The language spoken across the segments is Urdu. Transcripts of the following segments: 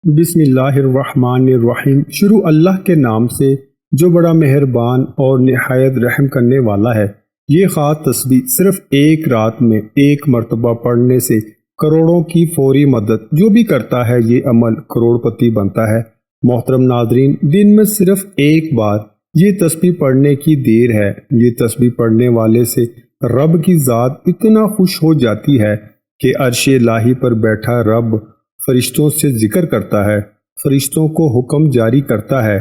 بسم اللہ الرحمن الرحیم۔ شروع اللہ کے نام سے جو بڑا مہربان اور نہایت رحم کرنے والا ہے۔ یہ خاص تسبیح صرف ایک رات میں ایک مرتبہ پڑھنے سے کروڑوں کی فوری مدد جو بھی کرتا ہے، یہ عمل کروڑ پتی بنتا ہے۔ محترم ناظرین، دن میں صرف ایک بار یہ تسبیح پڑھنے کی دیر ہے۔ یہ تسبیح پڑھنے والے سے رب کی ذات اتنا خوش ہو جاتی ہے کہ عرش الہی پر بیٹھا رب فرشتوں سے ذکر کرتا ہے، فرشتوں کو حکم جاری کرتا ہے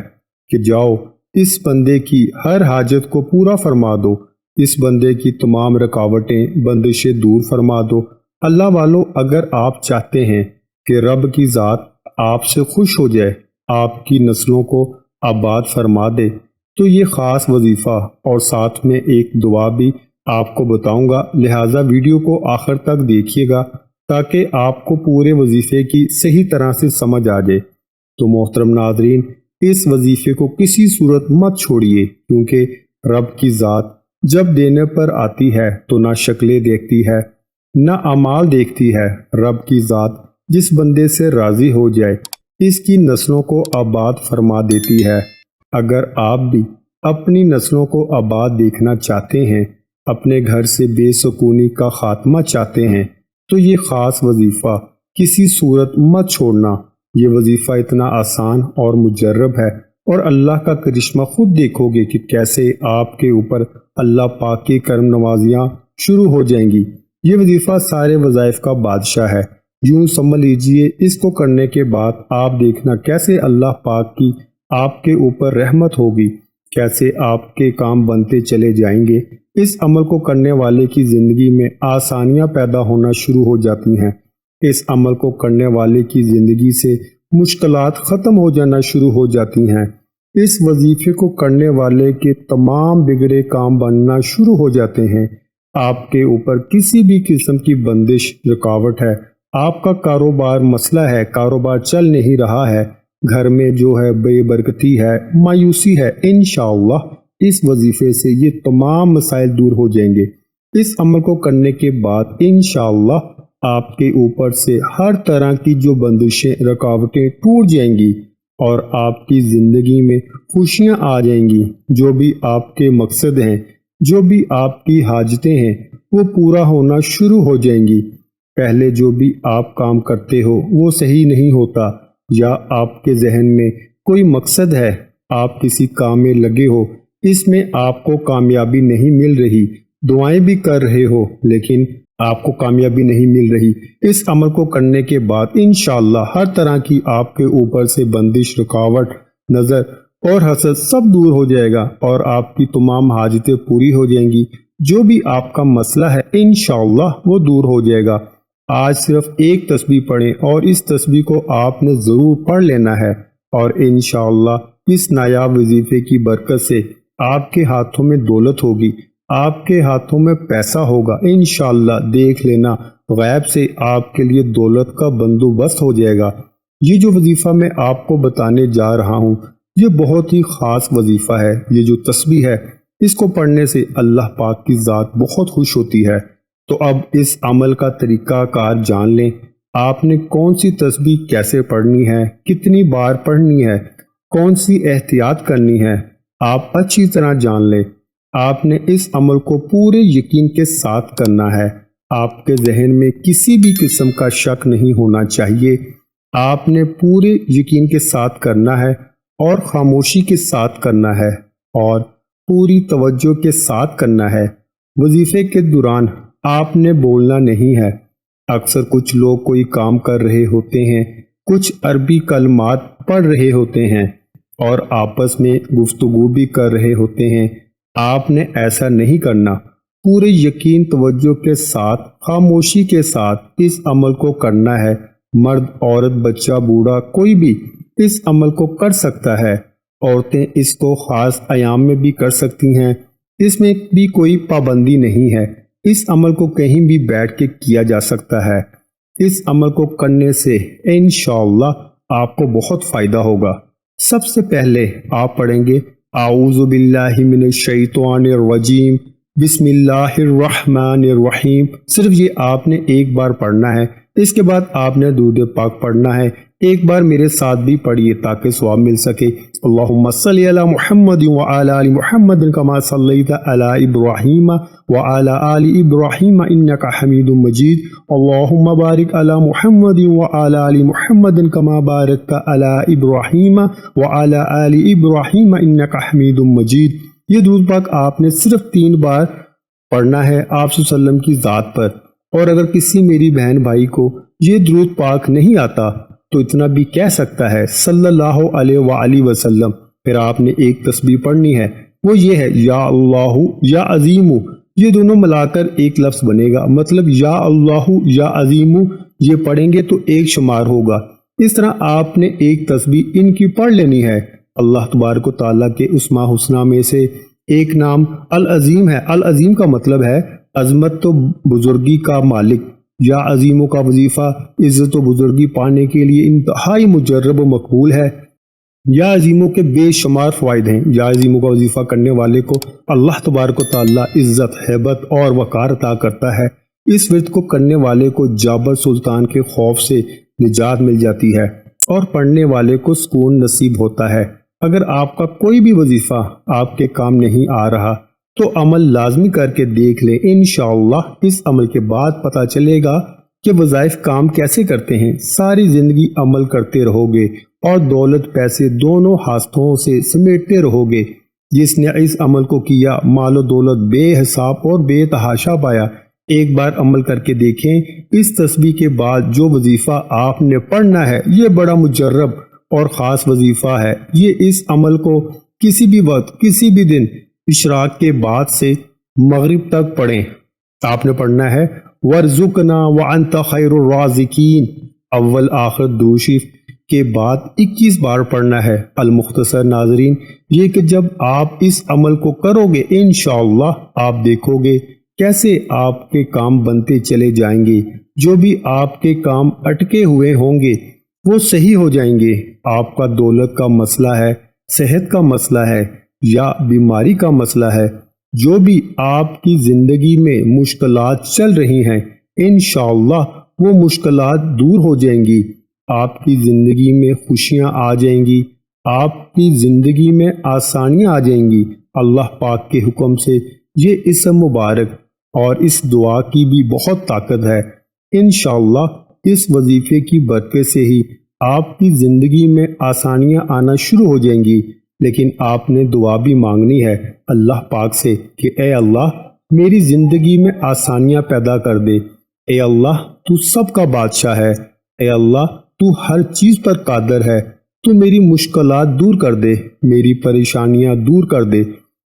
کہ جاؤ اس بندے کی ہر حاجت کو پورا فرما دو، اس بندے کی تمام رکاوٹیں بندشیں دور فرما دو۔ اللہ والو، اگر آپ چاہتے ہیں کہ رب کی ذات آپ سے خوش ہو جائے، آپ کی نسلوں کو آباد فرما دے، تو یہ خاص وظیفہ اور ساتھ میں ایک دعا بھی آپ کو بتاؤں گا، لہٰذا ویڈیو کو آخر تک دیکھیے گا تاکہ آپ کو پورے وظیفے کی صحیح طرح سے سمجھ آ جائے۔ تو محترم ناظرین، اس وظیفے کو کسی صورت مت چھوڑیے، کیونکہ رب کی ذات جب دینے پر آتی ہے تو نہ شکلیں دیکھتی ہے نہ اعمال دیکھتی ہے۔ رب کی ذات جس بندے سے راضی ہو جائے، اس کی نسلوں کو آباد فرما دیتی ہے۔ اگر آپ بھی اپنی نسلوں کو آباد دیکھنا چاہتے ہیں، اپنے گھر سے بے سکونی کا خاتمہ چاہتے ہیں، تو یہ خاص وظیفہ کسی صورت مت چھوڑنا۔ یہ وظیفہ اتنا آسان اور مجرب ہے، اور اللہ کا کرشمہ خود دیکھو گے کہ کیسے آپ کے اوپر اللہ پاک کی کرم نوازیاں شروع ہو جائیں گی۔ یہ وظیفہ سارے وظائف کا بادشاہ ہے، یوں سمجھ لیجئے۔ اس کو کرنے کے بعد آپ دیکھنا کیسے اللہ پاک کی آپ کے اوپر رحمت ہوگی، کیسے آپ کے کام بنتے چلے جائیں گے۔ اس عمل کو کرنے والے کی زندگی میں آسانیاں پیدا ہونا شروع ہو جاتی ہیں۔ اس عمل کو کرنے والے کی زندگی سے مشکلات ختم ہو جانا شروع ہو جاتی ہیں۔ اس وظیفے کو کرنے والے کے تمام بگڑے کام بننا شروع ہو جاتے ہیں۔ آپ کے اوپر کسی بھی قسم کی بندش، رکاوٹ ہے، آپ کا کاروبار مسئلہ ہے، کاروبار چل نہیں رہا ہے، گھر میں جو ہے بے برکتی ہے، مایوسی ہے، انشاءاللہ اس وظیفے سے یہ تمام مسائل دور ہو جائیں گے۔ اس عمل کو کرنے کے بعد انشاءاللہ آپ کے اوپر سے ہر طرح کی جو بندشیں، رکاوٹیں ٹوٹ جائیں گی، اور آپ کی زندگی میں خوشیاں آ جائیں گی۔ جو بھی آپ کے مقصد ہیں، جو بھی آپ کی حاجتیں ہیں، وہ پورا ہونا شروع ہو جائیں گی۔ پہلے جو بھی آپ کام کرتے ہو وہ صحیح نہیں ہوتا، یا آپ کے ذہن میں کوئی مقصد ہے، آپ کسی کام میں لگے ہو، اس میں آپ کو کامیابی نہیں مل رہی، دعائیں بھی کر رہے ہو لیکن آپ کو کامیابی نہیں مل رہی، اس عمل کو کرنے کے بعد انشاءاللہ ہر طرح کی آپ کے اوپر سے بندش، رکاوٹ، نظر اور حسد سب دور ہو جائے گا، اور آپ کی تمام حاجتیں پوری ہو جائیں گی۔ جو بھی آپ کا مسئلہ ہے انشاءاللہ وہ دور ہو جائے گا۔ آج صرف ایک تسبیح پڑھیں، اور اس تسبیح کو آپ نے ضرور پڑھ لینا ہے، اور انشاءاللہ اس نایاب وظیفے کی برکت سے آپ کے ہاتھوں میں دولت ہوگی، آپ کے ہاتھوں میں پیسہ ہوگا، انشاءاللہ دیکھ لینا غیب سے آپ کے لیے دولت کا بندوبست ہو جائے گا۔ یہ جو وظیفہ میں آپ کو بتانے جا رہا ہوں، یہ بہت ہی خاص وظیفہ ہے۔ یہ جو تسبیح ہے، اس کو پڑھنے سے اللہ پاک کی ذات بہت خوش ہوتی ہے۔ تو اب اس عمل کا طریقہ کار جان لیں۔ آپ نے کون سی تسبیح کیسے پڑھنی ہے، کتنی بار پڑھنی ہے، کون سی احتیاط کرنی ہے، آپ اچھی طرح جان لیں۔ آپ نے اس عمل کو پورے یقین کے ساتھ کرنا ہے۔ آپ کے ذہن میں کسی بھی قسم کا شک نہیں ہونا چاہیے۔ آپ نے پورے یقین کے ساتھ کرنا ہے، اور خاموشی کے ساتھ کرنا ہے، اور پوری توجہ کے ساتھ کرنا ہے۔ وظیفے کے دوران آپ نے بولنا نہیں ہے۔ اکثر کچھ لوگ کوئی کام کر رہے ہوتے ہیں، کچھ عربی کلمات پڑھ رہے ہوتے ہیں، اور آپس میں گفتگو بھی کر رہے ہوتے ہیں۔ آپ نے ایسا نہیں کرنا۔ پورے یقین، توجہ کے ساتھ، خاموشی کے ساتھ اس عمل کو کرنا ہے۔ مرد، عورت، بچہ، بوڑھا، کوئی بھی اس عمل کو کر سکتا ہے۔ عورتیں اس کو خاص ایام میں بھی کر سکتی ہیں، اس میں بھی کوئی پابندی نہیں ہے۔ اس عمل کو کہیں بھی بیٹھ کے کیا جا سکتا ہے۔ اس عمل کو کرنے سے انشاءاللہ آپ کو بہت فائدہ ہوگا۔ سب سے پہلے آپ پڑھیں گے اعوذ باللہ من الشیطان الرجیم، بسم اللہ الرحمن الرحیم۔ صرف یہ آپ نے ایک بار پڑھنا ہے۔ اس کے بعد آپ نے درود پاک پڑھنا ہے۔ ایک بار میرے ساتھ بھی پڑھیے تاکہ ثواب مل سکے۔ اللہم صلی علی محمد وعلی آل محمد کما صلیت علی ابراہیم وعلی آل ابراہیم انک حمید مجید۔ اللہم بارک علی محمد وعلی آل محمد کما بارکت علی ابراہیم وعلی آل ابراہیم انک حمید مجید۔ یہ درود پاک آپ نے صرف 3 بار پڑھنا ہے آپ صلی اللہ علیہ وسلم کی ذات پر، اور اگر کسی میری بہن بھائی کو یہ درود پاک نہیں آتا تو اتنا بھی کہہ سکتا ہے صلی اللہ علیہ وآلہ وسلم۔ پھر آپ نے ایک تسبیح پڑھنی ہے، وہ یہ ہے یا اللہ یا عظیم، یہ دونوں ملا کر ایک لفظ بنے گا، مطلب یا اللہ یا عظیم یہ پڑھیں گے تو ایک شمار ہوگا۔ اس طرح آپ نے ایک تسبیح ان کی پڑھ لینی ہے۔ اللہ تبارک و تعالیٰ کے اسماء حسنہ میں سے ایک نام العظیم ہے۔ العظیم کا مطلب ہے عظمت و بزرگی کا مالک۔ یا عظیموں کا وظیفہ عزت و بزرگی پانے کے لیے انتہائی مجرب و مقبول ہے۔ یا عظیموں کے بے شمار فوائد ہیں۔ یا عظیموں کا وظیفہ کرنے والے کو اللہ تبارک و تعالیٰ عزت، ہیبت اور وقار عطا کرتا ہے۔ اس ورد کو کرنے والے کو جابر سلطان کے خوف سے نجات مل جاتی ہے اور پڑھنے والے کو سکون نصیب ہوتا ہے۔ اگر آپ کا کوئی بھی وظیفہ آپ کے کام نہیں آ رہا تو عمل لازمی کر کے دیکھ لیں، انشاءاللہ اس عمل کے بعد پتہ چلے گا کہ وظائف کام کیسے کرتے ہیں۔ ساری زندگی عمل کرتے رہو گے اور دولت پیسے دونوں ہاتھوں سے سمیٹتے رہو گے۔ جس نے اس عمل کو کیا مال و دولت بے حساب اور بے تحاشا پایا۔ ایک بار عمل کر کے دیکھیں، اس تسبیح کے بعد جو وظیفہ آپ نے پڑھنا ہے یہ بڑا مجرب اور خاص وظیفہ ہے۔ یہ اس عمل کو کسی بھی وقت کسی بھی دن اشراق کے بعد سے مغرب تک پڑھیں۔ آپ نے پڑھنا ہے وَارْزُقْنَا وَأَنْتَ خَيْرُ الرَّازِقِينَ، اول آخر درود شریف کے بعد 21 بار پڑھنا ہے۔ المختصر ناظرین، یہ کہ جب آپ اس عمل کو کرو گے انشاءاللہ آپ دیکھو گے کیسے آپ کے کام بنتے چلے جائیں گے۔ جو بھی آپ کے کام اٹکے ہوئے ہوں گے وہ صحیح ہو جائیں گے۔ آپ کا دولت کا مسئلہ ہے، صحت کا مسئلہ ہے یا بیماری کا مسئلہ ہے، جو بھی آپ کی زندگی میں مشکلات چل رہی ہیں انشاءاللہ وہ مشکلات دور ہو جائیں گی۔ آپ کی زندگی میں خوشیاں آ جائیں گی، آپ کی زندگی میں آسانیاں آ جائیں گی۔ اللہ پاک کے حکم سے یہ اسم مبارک اور اس دعا کی بھی بہت طاقت ہے۔ انشاءاللہ اس وظیفے کی برکت سے ہی آپ کی زندگی میں آسانیاں آنا شروع ہو جائیں گی۔ لیکن آپ نے دعا بھی مانگنی ہے اللہ پاک سے کہ اے اللہ میری زندگی میں آسانیاں پیدا کر دے۔ اے اللہ تو سب کا بادشاہ ہے، اے اللہ تو ہر چیز پر قادر ہے، تو میری مشکلات دور کر دے، میری پریشانیاں دور کر دے،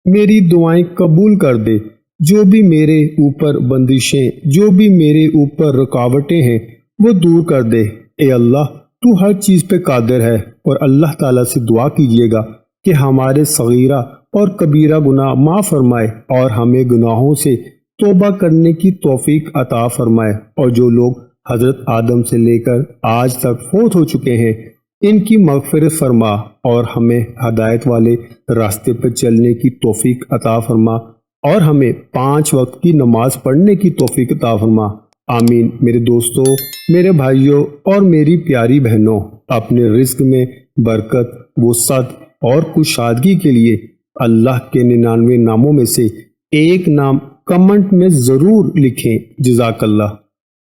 میری دعائیں قبول کر دے۔ جو بھی میرے اوپر بندشیں، جو بھی میرے اوپر رکاوٹیں ہیں وہ دور کر دے۔ اے اللہ تو ہر چیز پہ قادر ہے۔ اور اللہ تعالیٰ سے دعا کیجیے گا کہ ہمارے صغیرہ اور کبیرہ گناہ معاف فرمائے اور ہمیں گناہوں سے توبہ کرنے کی توفیق عطا فرمائے، اور جو لوگ حضرت آدم سے لے کر آج تک فوت ہو چکے ہیں ان کی مغفرت فرما اور ہمیں ہدایت والے راستے پر چلنے کی توفیق عطا فرما، اور ہمیں 5 وقت کی نماز پڑھنے کی توفیق عطا فرما۔ آمین۔ میرے دوستوں، میرے بھائیوں اور میری پیاری بہنوں، اپنے رزق میں برکت، وسعت اور کشادگی کے لیے اللہ کے 99 ناموں میں سے ایک نام کمنٹ میں ضرور لکھیں۔ جزاک اللہ۔